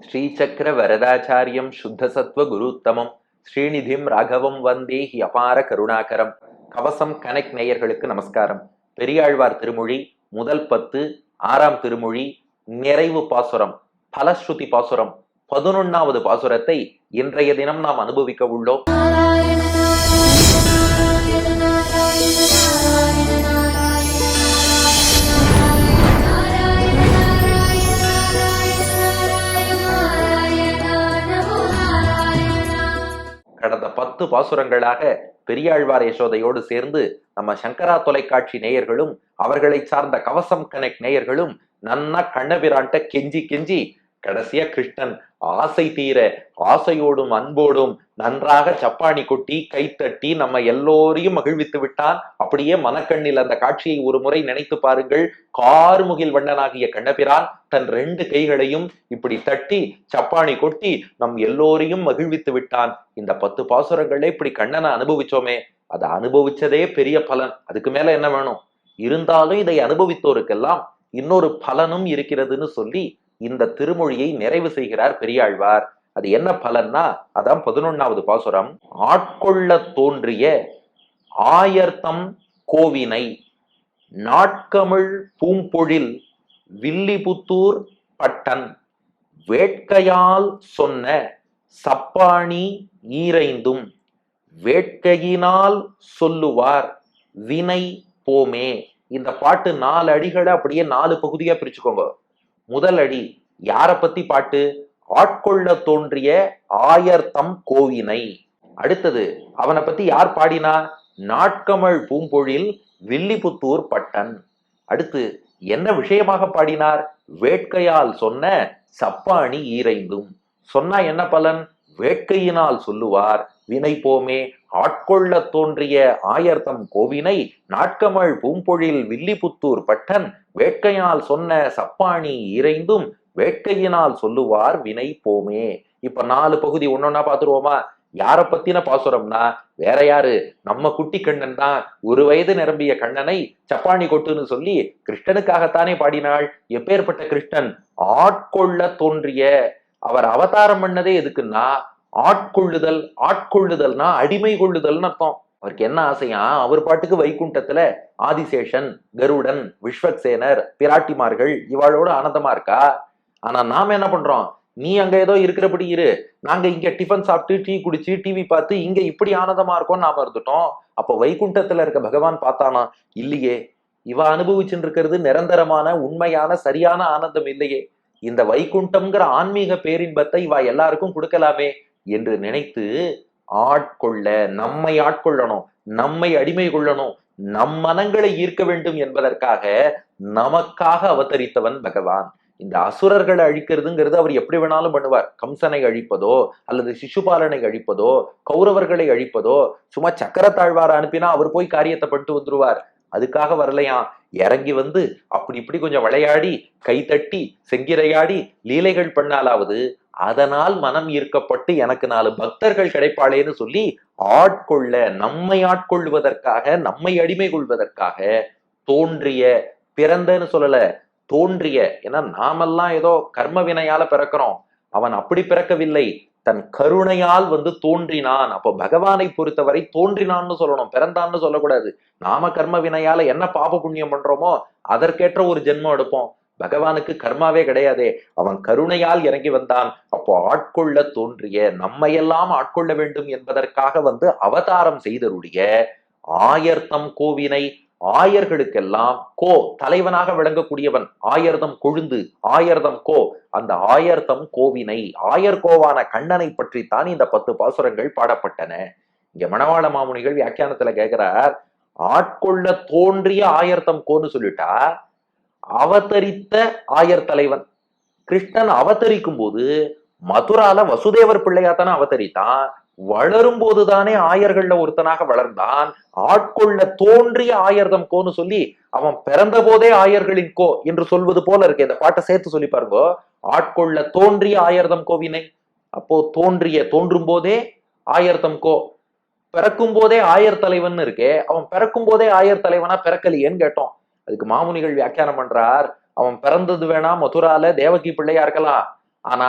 ஸ்ரீசக்கர வரதாச்சாரியம் சுத்தசத்வ குருத்தமம் ஸ்ரீநிதிம் ராகவம் வந்தே he அபார கருணாகரம். கவசம் connect நேயர்களுக்கு நமஸ்காரம். பெரியாழ்வார் திருமொழி முதல் 10 6ஆம் திருமொழி நிறைவு பாசுரம் பலஸ்ருதி பாசுரம் 11வது பாசுரத்தை இன்றைய தினம் நாம் அனுபவிக்க உள்ளோம். கடந்த 10 பாசுரங்களாக பெரியாழ்வார் யசோதையோடு சேர்ந்து நம்ம சங்கரா தொலைக்காட்சி நேயர்களும் அவர்களை சார்ந்த கவசம் கனெக்ட் நேயர்களும் நன்னா கண்ணபிரான்ட்ட கெஞ்சி கெஞ்சி கடைசியா கிருஷ்ணன் ஆசை தீர ஆசையோடும் அன்போடும் நன்றாக சப்பாணி கொட்டி கைத்தட்டி நம்ம எல்லோரையும் மகிழ்வித்து விட்டான். அப்படியே மனக்கண்ணில் அந்த காட்சியை ஒரு முறை நினைத்து பாருங்கள். கார்முகில் வண்ணனாகிய கண்ணபிரான் தன் 2 கைகளையும் இப்படி தட்டி சப்பாணி கொட்டி நம் எல்லோரையும் மகிழ்வித்து விட்டான். இந்த 10 பாசுரங்களே இப்படி கண்ணனை அனுபவிச்சோமே, அதை அனுபவிச்சதே பெரிய பலன். அதுக்கு மேல என்ன வேணும்? இருந்தாலும் இதை அனுபவித்தோருக்கெல்லாம் இன்னொரு பலனும் இருக்கிறதுன்னு சொல்லி இந்த திருமொழியை நிறைவு செய்கிறார் பெரியாழ்வார். அது என்ன பலன்னா, அதான் 11வது பாசுரம். ஆட்கொள்ள தோன்றிய ஆயர்தம் கோவினை நாட்கமிழ் பூம்பொழில் வில்லிபுத்தூர் பட்டன் வேட்கையால் சொன்ன சப்பாணி ஈரைந்தும் வேட்கையினால் சொல்லுவார் வினை போமே. இந்த பாட்டு 4 அடிகளை அப்படியே 4 பகுதியா பிரிச்சுக்கோங்க. முதல் அடி யார பத்தி பாட்டு? ஆட்கொள்ள தோன்றிய ஆயர்தம் கோவினை. அடுத்தது அவனை பத்தி யார் பாடினா? நாட்கமிழ் பூம்பொழில் வில்லிபுத்தூர் பட்டன். அடுத்து என்ன விஷயமாக பாடினார்? வேட்கையால் சொன்ன சப்பாணி ஈரைந்தும். சொன்னா என்ன பலன்? வேட்கையினால் சொல்லுவார் வினை போமே. ஆட்கொள்ள தோன்றிய ஆயர்தம் கோவினை நாட்கமிழ் பூம்பொழில் வில்லிபுத்தூர் பட்டன் வேட்கையால் சொன்ன சப்பாணி இறைந்தும் வேட்கையினால் சொல்லுவார் வினை போமே. இப்ப 4 பகுதி ஒன்னொன்னா பாத்துருவோமா? யார பத்தின பாசுரம்னா வேற யாரு? நம்ம குட்டி கண்ணன் தான். 1 வயது நிரம்பிய கண்ணனை சப்பாணி கொட்டுன்னு சொல்லி கிருஷ்ணனுக்காகத்தானே பாடினாள். எப்பேற்பட்ட கிருஷ்ணன்? ஆட்கொள்ள தோன்றிய. அவர் அவதாரம் பண்ணதே எதுக்குன்னா ஆட்கொள்ளுதல். ஆட்கொள்ளுதல்னா அடிமை கொள்ளுதல்னு அர்த்தம். அவருக்கு என்ன ஆசையா? அவர் பாட்டுக்கு வைகுண்டத்துல ஆதிசேஷன், கருடன், விஸ்வக்சேனர், பிராட்டிமார்கள் இவாளோட ஆனந்தமா இருக்கா. ஆனா நாம என்ன பண்றோம்? நீ அங்க ஏதோ இருக்கிறபடி இரு, நாங்க இங்க டிஃபன் சாப்பிட்டு டீ குடிச்சு டிவி பார்த்து இங்க இப்படி ஆனந்தமா இருக்கோம் நாம இருந்துட்டோம். அப்ப வைகுண்டத்துல இருக்க பகவான் பார்த்தானா? இல்லையே. இவ அனுபவிச்சுட்டு இருக்கிறது நிரந்தரமான உண்மையான சரியான ஆனந்தம் இல்லையே. இந்த வைகுண்டம்ங்கிற ஆன்மீக பேரின்பத்தை இவ எல்லாருக்கும் கொடுக்கலாமே என்று நினைத்து ஆட்கொள்ள, நம்மை ஆட்கொள்ளணும், நம்மை அடிமை கொள்ளணும், நம் மனங்களை ஈர்க்க வேண்டும் என்பதற்காக நமக்காக அவதரித்தவன் பகவான். இந்த அசுரர்களை அழிக்கிறதுங்கிறது அவர் எப்படி வேணாலும் பண்ணுவார். கம்சனை அழிப்பதோ அல்லது சிசுபாலனை அழிப்பதோ கௌரவர்களை அழிப்பதோ சும்மா சக்கரத்தாழ்வார அனுப்பினா அவர் போய் காரியத்தை பண்ணிட்டு வந்துருவார். அதுக்காக வரலையாம். இறங்கி வந்து அப்படி இப்படி கொஞ்சம் விளையாடி கைத்தட்டி செங்கிரையாடி லீலைகள் பண்ணாலாவது அதனால் மனம் ஈர்க்கப்பட்டு எனக்கு 4 பக்தர்கள் கிடைப்பாளேன்னு சொல்லி ஆட்கொள்ள, நம்மை ஆட்கொள்வதற்காக, நம்மை அடிமை கொள்வதற்காக தோன்றிய. பிறந்தன்னு சொல்லல, தோன்றிய. ஏன்னா நாமெல்லாம் ஏதோ கர்ம வினையால பிறக்கிறோம். அவன் அப்படி பிறக்கவில்லை, தன் கருணையால் வந்து தோன்றினான். அப்போ பகவானை பொறுத்தவரை தோன்றினான்னு சொல்லணும், பிறந்தான்னு சொல்லக்கூடாது. நாம கர்ம வினையால என்ன பாப புண்ணியம் பண்றோமோ அதற்கேற்ற ஒரு ஜென்மம் எடுப்போம். பகவானுக்கு கர்மாவே கிடையாதே, அவன் கருணையால் இறங்கி வந்தான். அப்போ ஆட்கொள்ள தோன்றிய, நம்மையெல்லாம் ஆட்கொள்ள வேண்டும் என்பதற்காக வந்து அவதாரம் செய்தருடைய ஆயர்தம் கோவினை. ஆயர்களுக்கெல்லாம் கோ தலைவனாக விளங்கக்கூடியவன். ஆயர்தம் கொழுந்து, ஆயர்தம் கோ. அந்த ஆயர்தம் கோவினை, ஆயர்கோவான கண்ணனை பற்றித்தான் இந்த 10 பாசுரங்கள் பாடப்பட்டன. இங்க மணவாள மாமுனிகள் வியாக்கியானத்துல கேட்கிறார், ஆட்கொள்ள தோன்றிய ஆயர்தம் கோன்னு சொல்லிட்டா அவதரித்த ஆயர் தலைவன். கிருஷ்ணன் அவதரிக்கும் போது மதுரால வசுதேவர் பிள்ளையாத்தானே அவதரித்தான். வளரும் போதுதானே ஆயர்கள்ல ஒருத்தனாக வளர்ந்தான். ஆட்கொள்ள தோன்றிய ஆயர்தம் கோன்னு சொல்லி அவன் பிறந்த போதே ஆயர்களின் கோ என்று சொல்வது போல இருக்கு. இந்த பாட்டை சேர்த்து சொல்லி பாருங்க. ஆட்கொள்ள தோன்றிய ஆயர்தம் கோவினை. அப்போ தோன்றிய, தோன்றும் போதே ஆயர்தம் கோ, பிறக்கும் போதே ஆயர் தலைவன் இருக்கே. அவன் பிறக்கும் போதே ஆயர் தலைவனா பிறக்கலையேன்னு கேட்டோம். அதுக்கு மாமுனிகள் வியாக்கியானம் பண்றார், அவன் பிறந்தது வேணா மதுரால தேவகி பிள்ளையா இருக்கலாம், ஆனா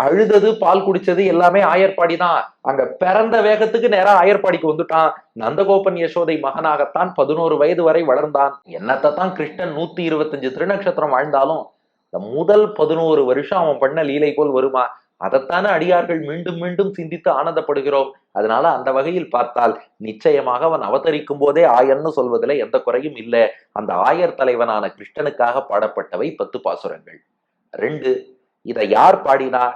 அழுதது பால் குடிச்சது எல்லாமே ஆயர்பாடிதான். அங்க பிறந்த வேகத்துக்கு நேரா ஆயர்பாடிக்கு வந்துட்டான். நந்தகோபன் யசோதை மகனாகத்தான் 11 வயது வரை வளர்ந்தான். என்னத்தான் கிருஷ்ணன் 125 திருநக்ஷத்திரம் வாழ்ந்தாலும் இந்த முதல் 11 வருஷம் அவன் பண்ண லீலை போல் வருமா? அதைத்தானே அடியார்கள் மீண்டும் மீண்டும் சிந்தித்து ஆனந்தப்படுகிறோம். அதனால அந்த வகையில் பார்த்தால் நிச்சயமாக அவன் அவதரிக்கும் போதே ஆயர்னு சொல்வதில் எந்த குறையும் இல்லை. அந்த ஆயர் தலைவனான கிருஷ்ணனுக்காக பாடப்பட்டவை 10 பாசுரங்கள். 2, இதை யார் பாடினார்?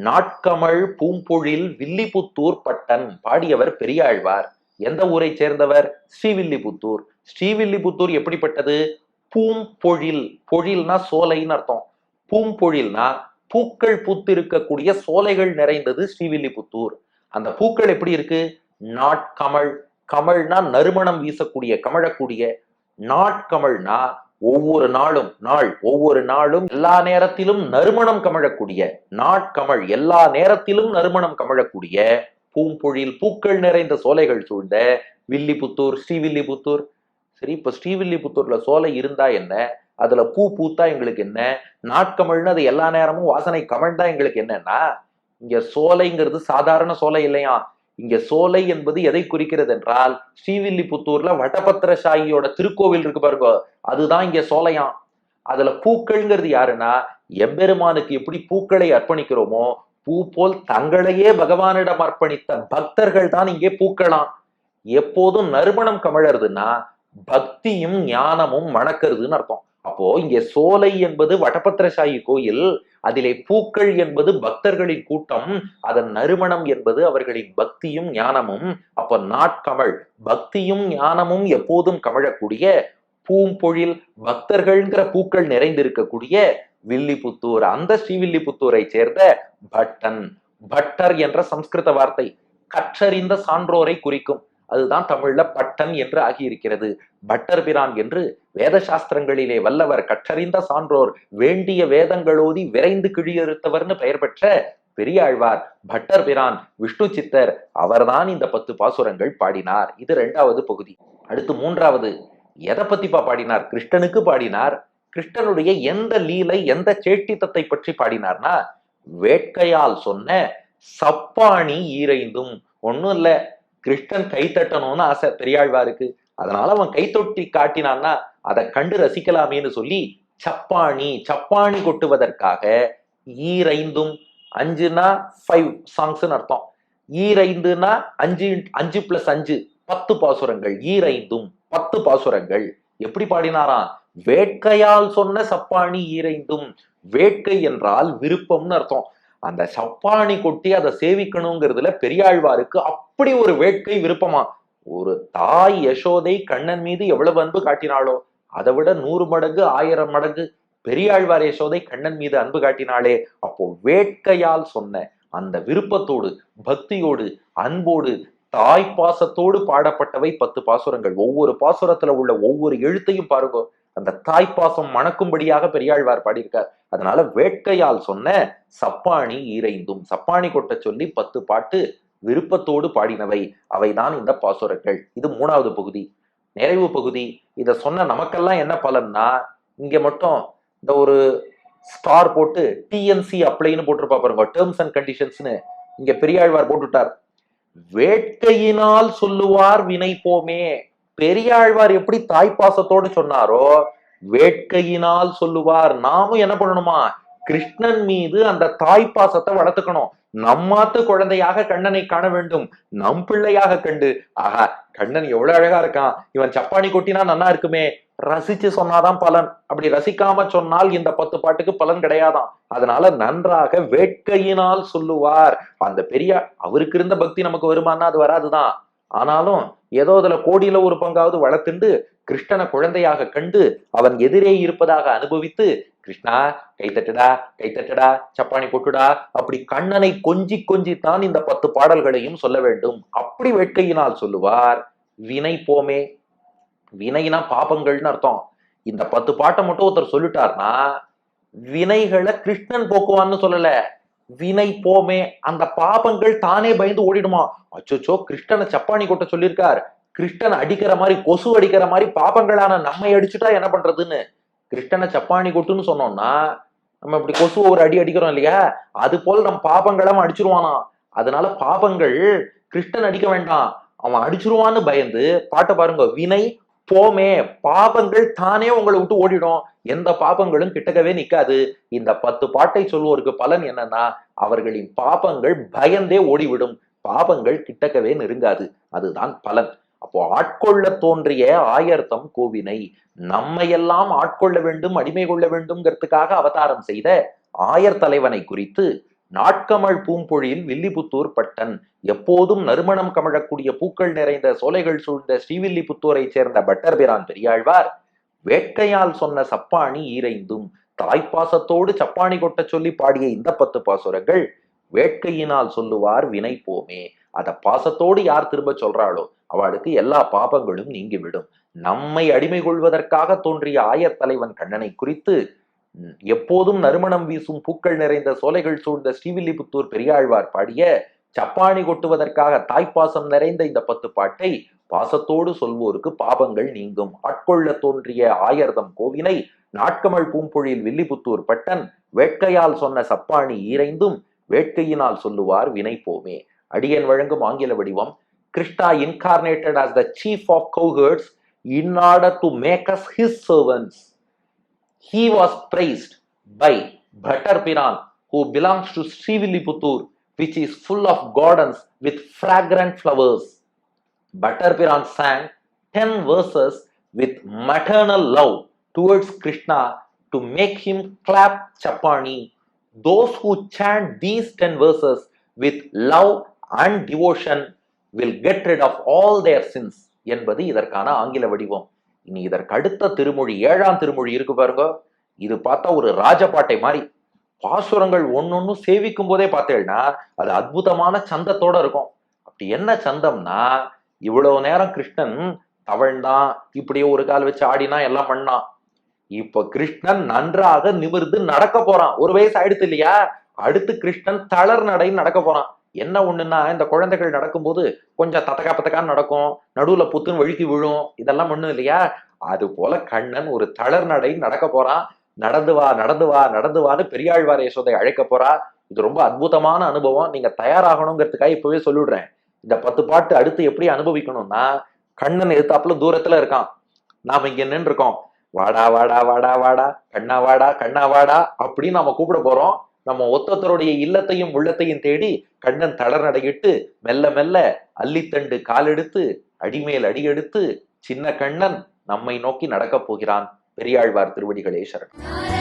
நாட்கமழ் பூம்பொழில் வில்லிபுத்தூர் பட்டன். பாடியவர் பெரியாழ்வார். எந்த ஊரை சேர்ந்தவர்? ஸ்ரீவில்லிபுத்தூர். ஸ்ரீவில்லிபுத்தூர் எப்படிப்பட்டது? பூம்பொழில், பொழில்னா சோலைன்னு அர்த்தம். பூம்பொழில்னா பூக்கள் பூத்திருக்கக்கூடிய சோலைகள் நிறைந்தது ஸ்ரீவில்லிபுத்தூர். அந்த பூக்கள் எப்படி இருக்கு? நாட்கமழ், கமழ்னா நறுமணம் வீசக்கூடிய, கமழக்கூடிய. நாட்கமழ்னா ஒவ்வொரு நாளும், ஒவ்வொரு நாளும் எல்லா நேரத்திலும் நறுமணம் கமழக்கூடிய, நாட்கமழ் எல்லா நேரத்திலும் நறுமணம் கமழக்கூடிய பூம்பொழில், பூக்கள் நிறைந்த சோலைகள் சூழ்ந்த வில்லிபுத்தூர், ஸ்ரீவில்லிபுத்தூர். சரி, இப்ப ஸ்ரீவில்லிபுத்தூர்ல சோலை இருந்தா என்ன, அதுல பூ பூத்தா எங்களுக்கு என்ன? நாட்கமழ்னு அது எல்லா நேரமும் வாசனை கமழ்ந்தா எங்களுக்கு என்னன்னா, இங்க சோலைங்கிறது சாதாரண சோலை இல்லையா. இங்க சோலை என்பது எதை குறிக்கிறது என்றால், ஸ்ரீவில்லிபுத்தூர்ல வடபத்திரசாயியோட திருக்கோவில் இருக்கு பாருங்க, அதுதான் இங்க சோலையாம். அதுல பூக்கள்ங்கிறது யாருன்னா, எம்பெருமானுக்கு எப்படி பூக்களை அர்ப்பணிக்கிறோமோ, பூ போல் தங்களையே பகவானிடம் அர்ப்பணித்த பக்தர்கள் தான் இங்கே பூக்களாம். எப்போதும் நறுமணம் கமழறதுன்னா பக்தியும் ஞானமும் மணக்கிறதுன்னு அர்த்தம். அப்போ இங்கே சோலை என்பது வடபத்திரசாயி கோயில், அதிலே பூக்கள் என்பது பக்தர்களின் கூட்டம், அதன் நறுமணம் என்பது அவர்களின் பக்தியும் ஞானமும். அப்ப நாட்கமழ், பக்தியும் ஞானமும் எப்போதும் கமழக்கூடிய பூம்பொழில், பக்தர்கள்ங்கிற பூக்கள் நிறைந்திருக்கக்கூடிய வில்லிபுத்தூர். அந்த ஸ்ரீவில்லிபுத்தூரை சேர்ந்த பட்டன். பட்டர் என்ற சம்ஸ்கிருத வார்த்தை கற்றறிந்த சான்றோரை குறிக்கும். அதுதான் தமிழ்ல பட்டன் என்று ஆகியிருக்கிறது. பட்டர் பிரான் என்று வேத சாஸ்திரங்களிலே வல்லவர், கற்றறிந்த சான்றோர், வேண்டிய வேதங்களோதி விரைந்து கிழியறுத்தவர்னு பெயர் பெற்ற பெரியாழ்வார் பட்டர் பிரான் விஷ்ணு சித்தர். அவர்தான் இந்த 10 பாசுரங்கள் பாடினார். இது 2வது பகுதி. அடுத்து 3வது, எதை பத்திப்பா பாடினார்? கிருஷ்ணனுக்கு பாடினார். கிருஷ்ணனுடைய எந்த லீலை, எந்த சேட்டித்தத்தை பற்றி பாடினார்னா, வேட்கையால் சொன்ன சப்பாணி ஈரைந்தும். ஒன்னும் இல்ல, கிருஷ்ணன் கை தட்டணும்னு ஆசை பெரியாழ்வாருக்கு. அதனால அவன் கை தொட்டி காட்டினான்னா அதை கண்டு ரசிக்கலாமேன்னு சொல்லி சப்பாணி, சப்பாணி கொட்டுவதற்காக ஈரைந்தும், 5னா 5 சாங்ஸ்ன்னு அர்த்தம். ஈரைந்துனா 5 + 5 10 பாசுரங்கள். ஈரைந்தும் 10 பாசுரங்கள். எப்படி பாடினாராம்? வேட்கையால் சொன்ன சப்பாணி ஈரைந்தும். வேட்கை என்றால் விருப்பம்னு அர்த்தம். அந்த சப்பாணி கொட்டி அதை சேவிக்கணுங்கிறதுல பெரியாழ்வாருக்கு அப்படி ஒரு வேட்கை, விருப்பமா. ஒரு தாய் யசோதை கண்ணன் மீது எவ்வளவு அன்பு காட்டினாளோ அதை விட 100 மடங்கு 1000 மடங்கு பெரியாழ்வார் யசோதை கண்ணன் மீது அன்பு காட்டினாளே. அப்போ வேட்கையால் சொன்ன அந்த விருப்பத்தோடு, பக்தியோடு, அன்போடு, தாய் பாசத்தோடு பாடப்பட்டவை 10 பாசுரங்கள். ஒவ்வொரு பாசுரத்துல உள்ள ஒவ்வொரு எழுத்தையும் பாருங்க, அந்த தாய்ப்பாசம் மணக்கும்படியாக பெரியாழ்வார் பாடியிருக்கார். அதனால வேட்கையால் சொன்ன சப்பாணி ஈரைந்தும், சப்பாணி கொட்ட சொல்லி 10 பாட்டு விருப்பத்தோடு பாடினவை, அவைதான் இந்த பாசுரங்கள். இது 3வது பகுதி. நிறைவு பகுதி. இத சொன்ன நமக்கெல்லாம் என்ன பலன்னா, இங்க மட்டும் இந்த ஒரு ஸ்டார் போட்டு டிஎன்சி அப்ளைன்னு போட்டிருப்பா பாருங்க, டேர்ம்ஸ் அண்ட் கண்டிஷன்ஸ்னு. இங்க பெரியாழ்வார் போட்டுட்டார், வேட்கையினால் சொல்லுவார் வினை போமே. பெரியாழ்வார் எப்படி தாய்ப்பாசத்தோடு சொன்னாரோ வேட்கையினால் சொல்லுவார். நாமும் என்ன பண்ணணுமா? கிருஷ்ணன் மீது அந்த தாய்ப்பாசத்தை வளர்த்துக்கணும். நம்மாத்து குழந்தையாக கண்ணனை காண வேண்டும். நம் பிள்ளையாக கண்டு, ஆஹா கண்ணன் எவ்வளவு அழகா இருக்கான், இவன் சப்பானி கொட்டினா நன்னா இருக்குமே, ரசிச்சு சொன்னாதான் பலன். அப்படி ரசிக்காம சொன்னால் இந்த 10 பாட்டுக்கு பலன் கிடையாதான். அதனால நன்றாக வேட்கையினால் சொல்லுவார். அந்த பெரிய அவருக்கு இருந்த பக்தி நமக்கு வருமானா அது வராதுதான். ஆனாலும் ஏதோ அதுல கோடியில ஒரு பங்காவது வளர்த்துண்டு கிருஷ்ணனை குழந்தையாக கண்டு அவன் எதிரே இருப்பதாக அனுபவித்து, கிருஷ்ணா கைத்தட்டடா, கைத்தட்டடா, சப்பானி கொட்டுடா, அப்படி கண்ணனை கொஞ்சி கொஞ்சித்தான் இந்த 10 பாடல்களையும் சொல்ல வேண்டும். அப்படி வேட்கையினால் சொல்லுவார். வினை போமே. வினைனா பாபங்கள்னு அர்த்தம். இந்த 10 பாட்டை மட்டும் ஒருத்தர் சொல்லிட்டார்னா வினைகளை கிருஷ்ணன் போக்குவான்னு சொல்லல, வினை போமே, அந்த பாபங்கள் தானே பயந்து ஓடிடுமா. அச்சோச்சோ கிருஷ்ணனை சப்பானி கொட்ட சொல்லியிருக்கார், கிருஷ்ணன் அடிக்கிற மாதிரி, கொசு அடிக்கிற மாதிரி பாபங்களான நம்மை அடிச்சுட்டா என்ன பண்றதுன்னு கிருஷ்ணனை சப்பானி கொட்டுன்னு சொன்னோம்னா நம்ம இப்படி கொசுவை ஒரு அடி அடிக்கிறோம் இல்லையா, அது போல நம் பாபங்களும் அடிச்சிருவானா. அதனால பாபங்கள் கிருஷ்ணன் அடிக்க வேண்டாம், அவன் அடிச்சிருவான்னு பயந்து பாட்டை பாருங்க. வினை போமே, பாபங்கள் தானே உங்களை விட்டு ஓடிடும், எந்த பாபங்களும் கிட்டக்கவே நிக்காது. இந்த 10 பாட்டை சொல்வோருக்கு பலன் என்னன்னா, அவர்களின் பாபங்கள் பயந்தே ஓடிவிடும், பாபங்கள் கிட்டக்கவே நெருங்காது. அதுதான் பலன். அப்போ ஆட்கொள்ள தோன்றிய ஆயர்தம் கோவினை, நம்மையெல்லாம் ஆட்கொள்ள வேண்டும், அடிமை கொள்ள வேண்டும்ங்கிறதுக்காக அவதாரம் செய்த ஆயர் தலைவனை குறித்து நாட்கமழ் பூம்பொழில் வில்லிபுத்தூர் பட்டன், எப்போதும் நறுமணம் கமழக்கூடிய பூக்கள் நிறைந்த சோலைகள் சூழ்ந்த ஸ்ரீவில்லிபுத்தூரை சேர்ந்த பட்டர்பிரான் பெரியாழ்வார் வேட்கையால் சொன்ன சப்பாணி ஈரைந்தும், தாய்ப்பாசத்தோடு சப்பாணி கொட்ட சொல்லி பாடிய இந்த 10 பாசுரங்கள் வேட்கையினால் சொல்லுவார் வினை போமே. அத பாசத்தோடு யார் திரும்ப சொல்றாளோ அவளுக்கு எல்லா பாபங்களும் நீங்கிவிடும். நம்மை அடிமை கொள்வதற்காக தோன்றிய ஆயர் தலைவன் கண்ணனை குறித்து எப்போதும் நறுமணம் வீசும் பூக்கள் நிறைந்த சோலைகள் சூழ்ந்த ஸ்ரீவில்லிபுத்தூர் பெரியாழ்வார் பாடிய சப்பாணி கொட்டுவதற்காக தாய்ப்பாசம் நிறைந்த இந்த 10 பாட்டை பாசத்தோடு சொல்வோருக்கு பாபங்கள் நீங்கும். ஆட்கொள்ள தோன்றிய ஆயர்தம் கோவினை நாட்கமழ் பூம்பொழில் வில்லிபுத்தூர் பட்டன் வேட்கையால் சொன்ன சப்பாணி ஈரைந்தும், வேட்கையினால் சொல்லுவார் வினை போமே. அடியன் வழங்கும் ஆங்கில வடிவம். Krishna incarnated as the chief of cowherds in order to make us his servants. He was praised by Bhattar Piran, who belongs to Srivilliputur, which is full of gardens with fragrant flowers. Bhattar Piran sang 10 verses with maternal love towards Krishna to make him clap chapani. Those who chant these 10 verses with love and devotion will get rid of all their sins என்பது இதற்கான ஆங்கில வடிவம். இனி இதற்கு அடுத்த திருமொழி 7ஆம் திருமொழி இருக்கு பாருங்க. இது பார்த்தா ஒரு ராஜபாட்டை மாதிரி. பாசுரங்கள் ஒன்னொன்னும் சேவிக்கும் போதே பார்த்தேன்னா அது அற்புதமான சந்தத்தோட இருக்கும். அப்படி என்ன சந்தம்னா, இவ்வளவு நேரம் கிருஷ்ணன் தவழ்ந்தான், இப்படியே ஒரு கால் வச்சு ஆடினா எல்லாம் பண்ணான். இப்ப கிருஷ்ணன் நன்றாக நிமிர்ந்து நடக்க போறான். ஒரு வயசு ஆயிடுத்து இல்லையா, அடுத்து கிருஷ்ணன் தளர் நடை நடக்க போறான். என்ன ஒண்ணுன்னா, இந்த குழந்தைகள் நடக்கும்போது கொஞ்சம் தத்தக்கா பத்தக்கான்னு நடக்கும், நடுவுல புத்துன்னு வழுக்கி விழும், இதெல்லாம் ஒண்ணும் இல்லையா. அது போல கண்ணன் ஒரு தளர் நடை நடக்க போறான். நடந்து வா நடந்து வா நடந்து வான்னு பெரியாழ்வார் யசோதை அழைக்க போறா. இது ரொம்ப அற்புதமான அனுபவம். நீங்க தயாராகணுங்கிறதுக்காக இப்பவே சொல்லிடுறேன். இந்த 10 பாட்டு அடுத்து எப்படி அனுபவிக்கணும்னா, கண்ணன் எதிர்த்தாப்புல தூரத்துல இருக்கான், நாம இங்க நின்று இருக்கோம். வாடா வாடா வாடா வாடா, கண்ணா வாடா கண்ணா வாடா அப்படின்னு நாம கூப்பிட போறோம். நம்ம ஒத்தொத்தருடைய இல்லத்தையும் உள்ளத்தையும் தேடி கண்ணன் தளர் நடையிட்டு மெல்ல மெல்ல அல்லித்தண்டு காலெடுத்து அடிமேல் அடியெடுத்து சின்ன கண்ணன் நம்மை நோக்கி நடக்கப் போகிறான். பெரியாழ்வார் திருவடிகளே சரணம்.